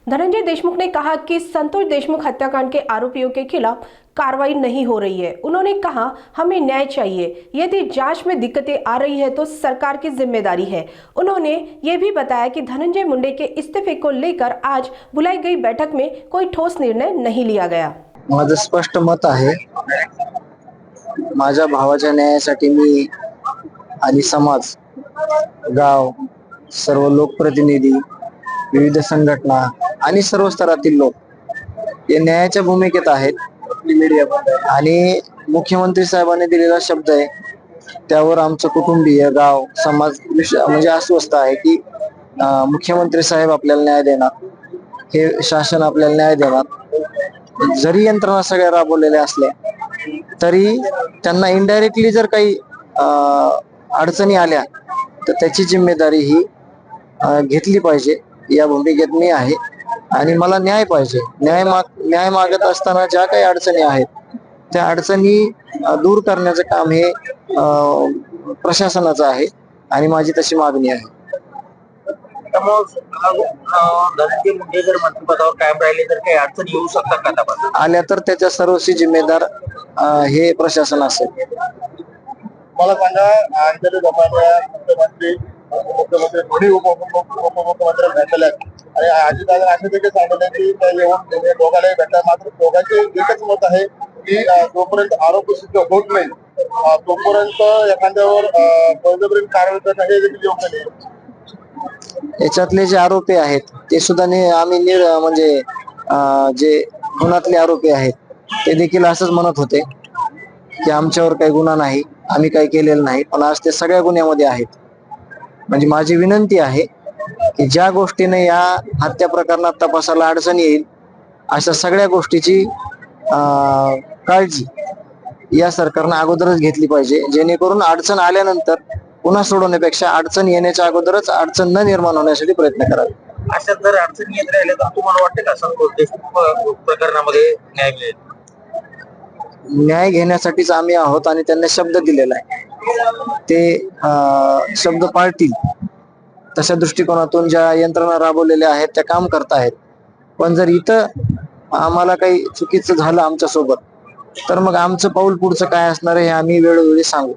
धनंजय देशमुख ने कहा कि संतोष देशमुख हत्याकांड के आरोपियों के खिलाफ कार्रवाई नहीं हो रही है। उन्होंने कहा, हमें न्याय चाहिए। यदि जांच में दिक्कतें आ रही है तो सरकार की जिम्मेदारी है। उन्होंने ये भी बताया कि धनंजय मुंडे के इस्तीफे को लेकर आज बुलाई गई बैठक में कोई ठोस निर्णय नहीं लिया गया। माझं स्पष्ट मत आहे, माझ्या भावाच्या न्यायासाठी मी आणि समाज, गाव, सर्व लोकप्रतिनिधी, विविध संघटना आणि सर्व स्तरातील लोक हे न्यायाच्या भूमिकेत आहेत आणि मुख्यमंत्री साहेबांनी दिलेला शब्द आहे त्यावर आमचं कुटुंबीय, गाव, समाज म्हणजे अस्वस्थ आहे की मुख्यमंत्री साहेब आपल्याला न्याय देणार, हे शासन आपल्याला न्याय देणार। जरी यंत्रणा सगळ्या राबवलेल्या असल्या तरी त्यांना इनडायरेक्टली जर काही अडचणी आल्या तर त्याची जिम्मेदारी ही घेतली पाहिजे। या भूमिकेत मी आहे आणि मला न्याय पाहिजे। न्याय मागत असताना ज्या काही अडचणी आहेत त्या अडचणी दूर करण्याचं काम हे प्रशासनाचं आहे आणि माझी तशी मागणी आहे। धनंजय मुंडे जर मंत्रिपदावर कायम राहिले तर काही अडचणी येऊ शकतात का? आता आल्या तर त्याच्या सर्वस्वी जिम्मेदार हे प्रशासन असेल। मला सांगा, अंजली लोकांना मुख्यमंत्री दोन्ही उपमुख्यमंत्री भेटले आणि अजितदादा असे देखील सांगितले की त्या येऊन दोघांनाही भेटला, मात्र दोघांचे एकच मत आहे की जोपर्यंत आरोप सिद्ध होत नाही तोपर्यंत एखाद्यावर बळजबरीने कारवाई करणं हे देखील योग्य नाही। याच्यातले जे आरोपी आहेत ते सुद्धा आम्ही म्हणजे जे खुनातले आरोपी आहेत ते देखील असंच म्हणत होते की आमच्यावर काही गुन्हा नाही, आम्ही काही केलेलं नाही, पण आज ते सगळ्या गुन्ह्यामध्ये आहेत। म्हणजे माझी विनंती आहे की ज्या गोष्टीने या हत्या प्रकरणात तपासाला अडचण येईल अशा सगळ्या गोष्टीची काळजी या सरकारनं अगोदरच घेतली पाहिजे, जेणेकरून अडचण आल्यानंतर पुन्हा सोडवण्यापेक्षा अडचण येण्याच्या अगोदरच अडचण न निर्माण होण्यासाठी प्रयत्न करावे। अशा जर अडचणी येत राहिल्या तर तुम्हाला वाटतं का संतोष देशमुख प्रकरणामध्ये न्याय मिळेल? न्याय घेण्यासाठीच आम्ही आहोत आणि त्यांना शब्द दिलेला आहे, ते शब्द पाळतील तशा दृष्टिकोनातून ज्या यंत्रणा राबवलेल्या आहेत त्या काम करत आहेत। पण जर इथं आम्हाला काही चुकीचं झालं आमच्या सोबत तर मग आमचं पाऊल पुढचं काय असणार आहे हे आम्ही वेळोवेळी सांगू।